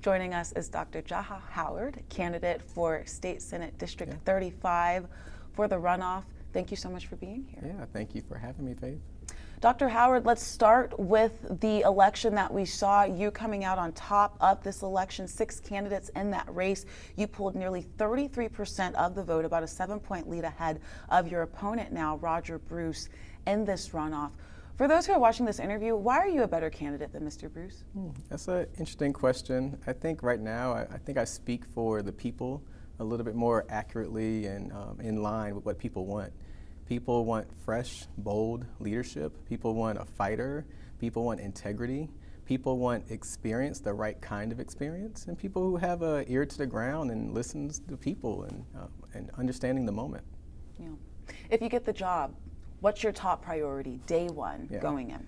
Joining us is Dr. Jaha Howard, candidate for State Senate District 35 for the runoff. Thank you so much for being here. Yeah, thank you for having me, Faith. Dr. Howard, let's start with the election that we saw. You coming out on top of this election, 6 candidates in that race. You pulled nearly 33% of the vote, about a 7-point lead ahead of your opponent now, Roger Bruce, in this runoff. For those who are watching this interview, why are you a better candidate than Mr. Bruce? That's an interesting question. I think right now, I think I speak for the people a little bit more accurately and in line with what people want. People want fresh, bold leadership. People want a fighter. People want integrity. People want experience, the right kind of experience, and people who have an ear to the ground and listens to people and understanding the moment. Yeah. If you get the job, what's your top priority, day one, going in?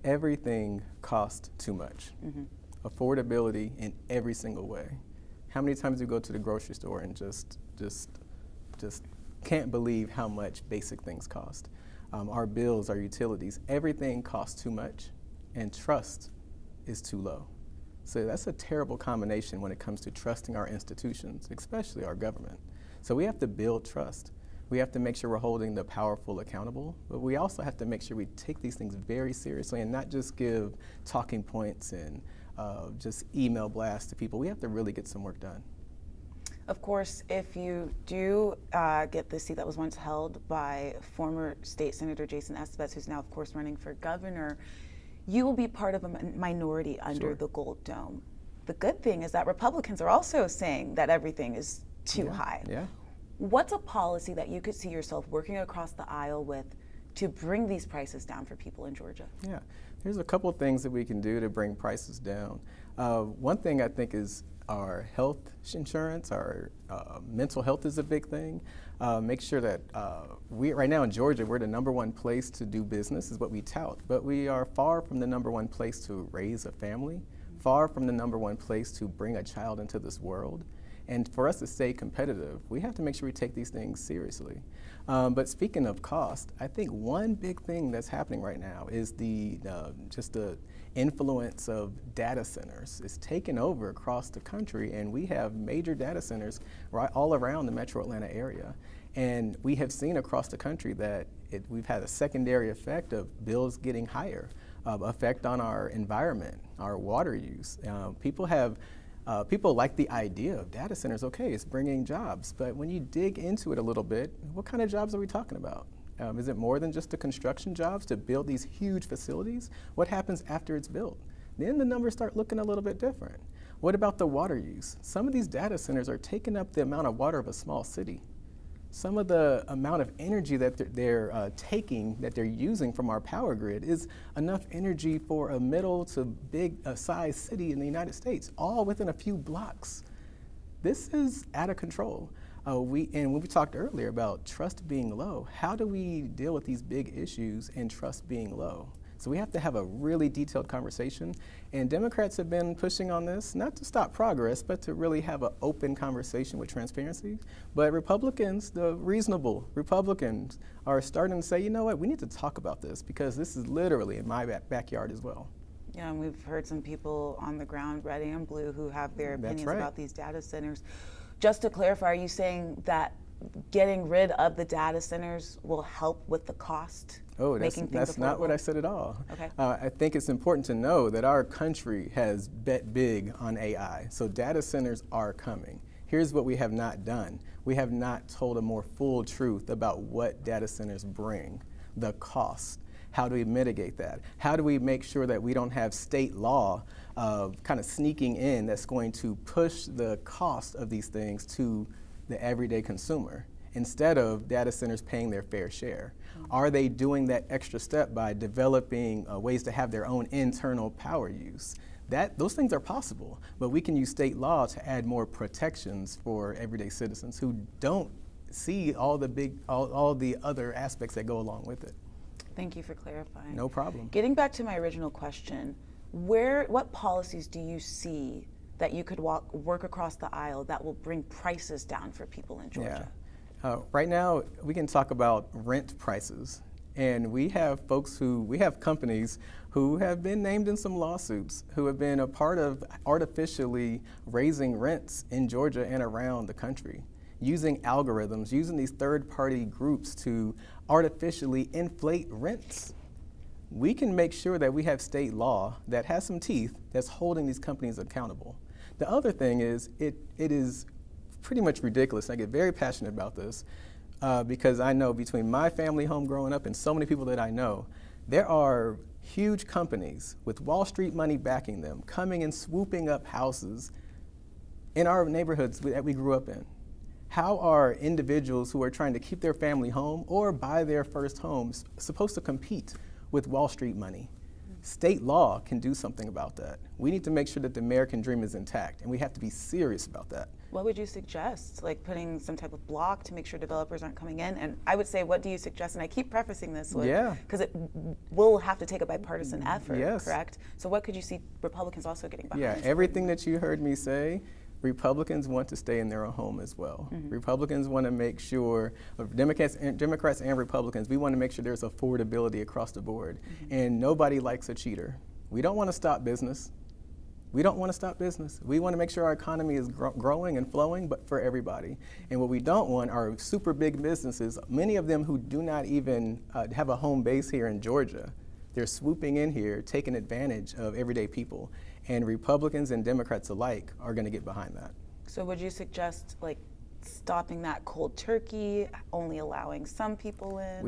Everything costs too much. Affordability in every single way. How many times do you go to the grocery store and just can't believe how much basic things cost? Our bills, our utilities, everything costs too much, and trust is too low. So that's a terrible combination when it comes to trusting our institutions, especially our government. So we have to build trust. We have to make sure we're holding the powerful accountable, but we also have to make sure we take these things very seriously and not just give talking points and just email blasts to people. We have to really get some work done. Of course, if you do get the seat that was once held by former State Senator Jason Estevez, who's now, of course, running for governor, you will be part of a minority under the Gold Dome. The good thing is that Republicans are also saying that everything is too high. What's a policy that you could see yourself working across the aisle with to bring these prices down for people in Georgia? Yeah, there's a couple of things that we can do to bring prices down. One thing I think is our health insurance, our mental health is a big thing. Make sure that right now in Georgia, we're the #1 place to do business is what we tout, but we are far from the #1 place to raise a family, far from the #1 place to bring a child into this world. And for us to stay competitive, we have to make sure we take these things seriously. But speaking of cost, I think one big thing that's happening right now is just the influence of data centers. It's taken over across the country, and we have major data centers right all around the metro Atlanta area. And we have seen across the country that we've had a secondary effect of bills getting higher, effect on our environment, our water use. People like the idea of data centers. Okay, it's bringing jobs, but when you dig into it a little bit, what kind of jobs are we talking about? Is it more than just the construction jobs to build these huge facilities? What happens after it's built? Then the numbers start looking a little bit different. What about the water use? Some of these data centers are taking up the amount of water of a small city. Some of the amount of energy that they're using from our power grid is enough energy for a middle to big size city in the United States, all within a few blocks. This is out of control. And when we talked earlier about trust being low, how do we deal with these big issues and trust being low? So we have to have a really detailed conversation, and Democrats have been pushing on this, not to stop progress, but to really have an open conversation with transparency. But Republicans, the reasonable Republicans, are starting to say, you know what, we need to talk about this because this is literally in my backyard as well. Yeah, and we've heard some people on the ground, red and blue, who have their opinions about these data centers. Just to clarify, are you saying that getting rid of the data centers will help with the cost? Oh, that's not what I said at all. Okay. I think it's important to know that our country has bet big on AI, so data centers are coming. Here's what we have not done. We have not told a more full truth about what data centers bring, the cost. How do we mitigate that? How do we make sure that we don't have state law kind of sneaking in that's going to push the cost of these things to the everyday consumer instead of data centers paying their fair share? Are they doing that extra step by developing ways to have their own internal power use? Those things are possible, but we can use state law to add more protections for everyday citizens who don't see all the other aspects that go along with it. Thank you for clarifying. No problem. Getting back to my original question, what policies do you see that you could work across the aisle that will bring prices down for people in Georgia? Right now, we can talk about rent prices. And we have companies who have been named in some lawsuits, who have been a part of artificially raising rents in Georgia and around the country, using algorithms, using these third-party groups to artificially inflate rents. We can make sure that we have state law that has some teeth that's holding these companies accountable. The other thing is, it is pretty much ridiculous. I get very passionate about this because I know between my family home growing up and so many people that I know, there are huge companies with Wall Street money backing them, coming and swooping up houses in our neighborhoods that we grew up in. How are individuals who are trying to keep their family home or buy their first homes supposed to compete with Wall Street money? State law can do something about that. We need to make sure that the American dream is intact, and we have to be serious about that. What would you suggest? Like putting some type of block to make sure developers aren't coming in? And I would say, what do you suggest? And I keep prefacing this with, because it will have to take a bipartisan effort, correct? So what could you see Republicans also getting behind? Yeah, everything that you heard me say, Republicans want to stay in their own home as well. Republicans want to make sure, Democrats and Republicans, we want to make sure there's affordability across the board. And nobody likes a cheater. We don't want to stop business. We don't want to stop business. We want to make sure our economy is growing and flowing, but for everybody. And what we don't want are super big businesses, many of them who do not even have a home base here in Georgia. They're swooping in here, taking advantage of everyday people. And Republicans and Democrats alike are going to get behind that. So would you suggest like stopping that cold turkey, only allowing some people in?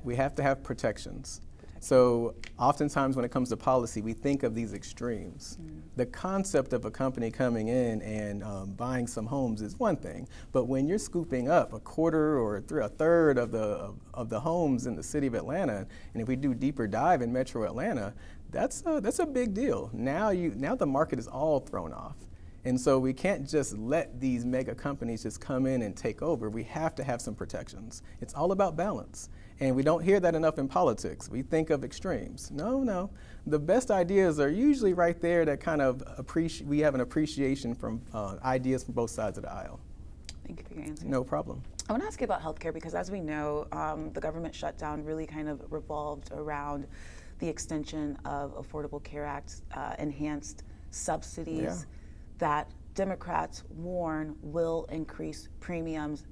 We have to have protections. So oftentimes when it comes to policy, we think of these extremes. The concept of a company coming in and buying some homes is one thing, but when you're scooping up a quarter or a third of the homes in the city of Atlanta, and if we do deeper dive in Metro Atlanta, that's a big deal. Now the market is all thrown off. And so we can't just let these mega companies just come in and take over. We have to have some protections. It's all about balance. And we don't hear that enough in politics. We think of extremes. No. The best ideas are usually right there that kind of we have an appreciation from ideas from both sides of the aisle. Thank you for your answer. No problem. I want to ask you about healthcare because as we know, the government shutdown really kind of revolved around the extension of Affordable Care Act, enhanced subsidies that Democrats warn will increase premiums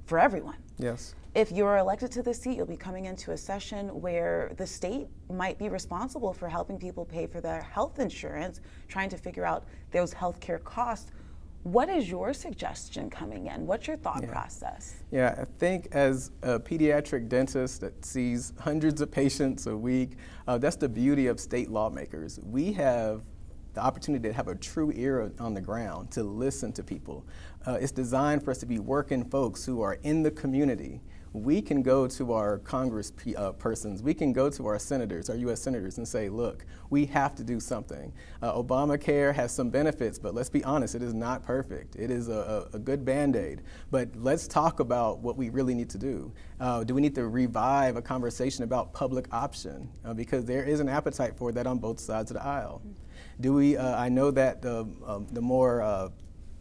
for everyone. Yes. If you're elected to the seat, you'll be coming into a session where the state might be responsible for helping people pay for their health insurance, trying to figure out those healthcare costs. What is your suggestion coming in? What's your thought process? Yeah, I think as a pediatric dentist that sees hundreds of patients a week, that's the beauty of state lawmakers. We have the opportunity to have a true ear on the ground, to listen to people. It's designed for us to be working folks who are in the community. We can go to our Congress persons, we can go to our senators, our U.S. senators, and say, look, we have to do something. Obamacare has some benefits, but let's be honest, it is not perfect. It is a good Band-Aid. But let's talk about what we really need to do. Do we need to revive a conversation about public option? Because there is an appetite for that on both sides of the aisle. Do we, I know that the more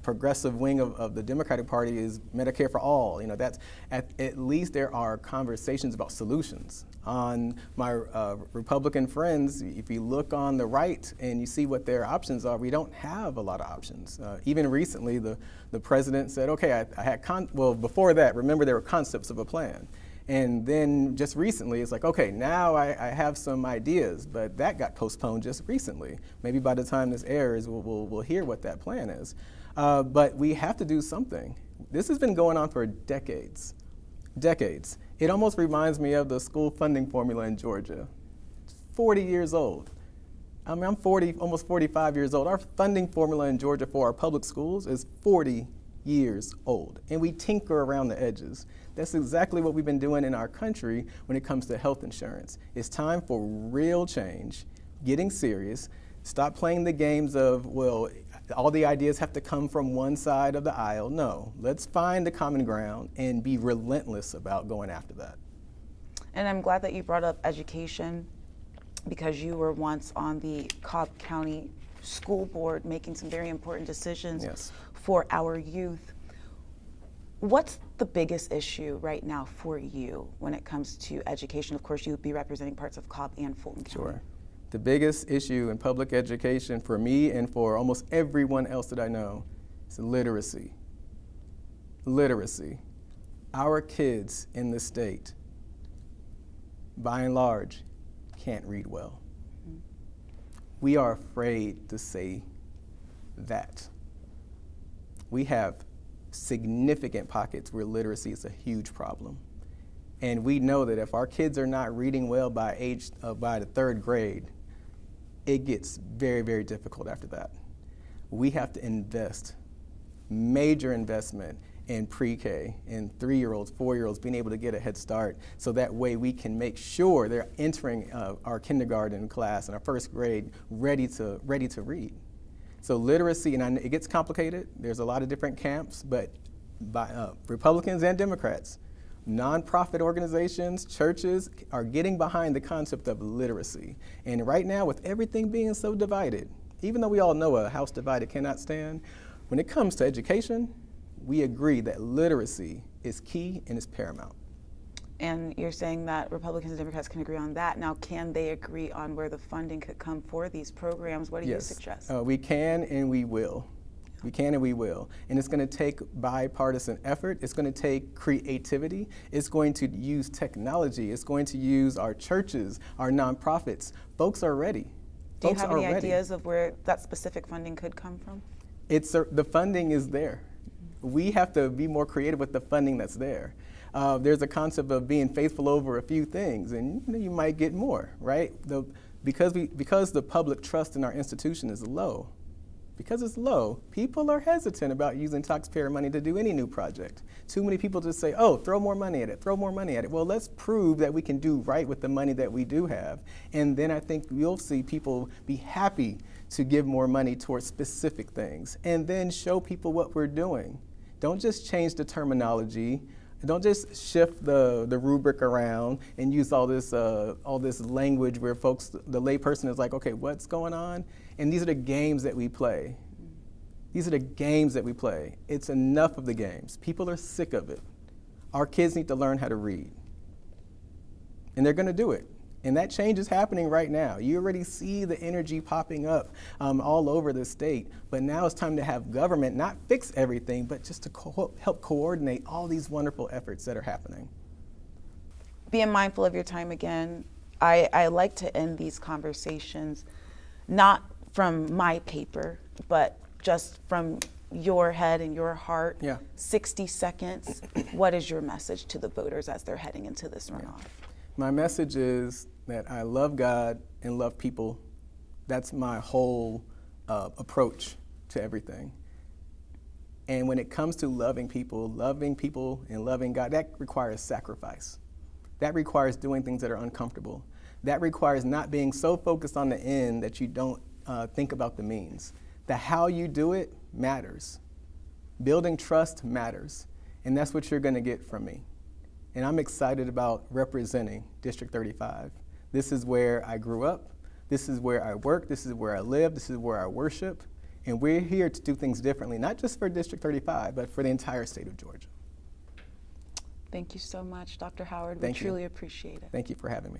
progressive wing of the Democratic Party is Medicare for all. You know, that's at least there are conversations about solutions. On my Republican friends, if you look on the right and you see what their options are, we don't have a lot of options. Even recently, the president said, okay, I had, well, before that, remember there were concepts of a plan. And then just recently, it's like, okay, now I have some ideas, but that got postponed just recently. Maybe by the time this airs, we'll hear what that plan is. But we have to do something. This has been going on for decades. It almost reminds me of the school funding formula in Georgia. It's 40 years old. I mean, I'm almost 45 years old. Our funding formula in Georgia for our public schools is 40 years old, and we tinker around the edges. That's exactly what we've been doing in our country when it comes to health insurance. It's time for real change, getting serious, stop playing the games of, well, all the ideas have to come from one side of the aisle. No, let's find the common ground and be relentless about going after that. And I'm glad that you brought up education because you were once on the Cobb County School Board making some very important decisions for our youth. What's the biggest issue right now for you when it comes to education? Of course, you would be representing parts of Cobb and Fulton County. Sure. The biggest issue in public education for me and for almost everyone else that I know is literacy. Literacy. Our kids in the state, by and large, can't read well. Mm-hmm. We are afraid to say that. We have significant pockets where literacy is a huge problem. And we know that if our kids are not reading well by the third grade, it gets very, very difficult after that. We have to invest, major investment in pre-K, in 3-year-olds, 4-year-olds being able to get a head start, so that way we can make sure they're entering our kindergarten class and our first grade ready to read. So literacy, and it gets complicated. There's a lot of different camps, but by Republicans and Democrats, nonprofit organizations, churches are getting behind the concept of literacy. And right now, with everything being so divided, even though we all know a house divided cannot stand, when it comes to education, we agree that literacy is key and is paramount. And you're saying that Republicans and Democrats can agree on that. Now, can they agree on where the funding could come for these programs? What do you suggest? We can and we will. We can and we will. And it's going to take bipartisan effort. It's going to take creativity. It's going to use technology. It's going to use our churches, our nonprofits. Folks are ready. Do you have any ideas of where that specific funding could come from? The funding is there. We have to be more creative with the funding that's there. There's a concept of being faithful over a few things, and you might get more, right? Because the public trust in our institution is low, because it's low, people are hesitant about using taxpayer money to do any new project. Too many people just say, oh, throw more money at it, throw more money at it. Well, let's prove that we can do right with the money that we do have. And then I think you'll see people be happy to give more money towards specific things, and then show people what we're doing. Don't just change the terminology. Don't just shift the rubric around and use all this language where folks, the layperson is like, okay, what's going on? And these are the games that we play. These are the games that we play. It's enough of the games. People are sick of it. Our kids need to learn how to read. And they're going to do it. And that change is happening right now. You already see the energy popping up all over the state. But now it's time to have government not fix everything, but just to help coordinate all these wonderful efforts that are happening. Being mindful of your time again, I like to end these conversations not from my paper, but just from your head and your heart. 60 seconds. What is your message to the voters as they're heading into this runoff? My message is that I love God and love people. That's my whole approach to everything. And when it comes to loving people and loving God, that requires sacrifice. That requires doing things that are uncomfortable. That requires not being so focused on the end that you don't think about the means. The how you do it matters. Building trust matters. And that's what you're going to get from me. And I'm excited about representing District 35. This is where I grew up. This is where I work. This is where I live. This is where I worship. And we're here to do things differently, not just for District 35, but for the entire state of Georgia. Thank you so much, Dr. Howard. We truly appreciate it. Thank you for having me.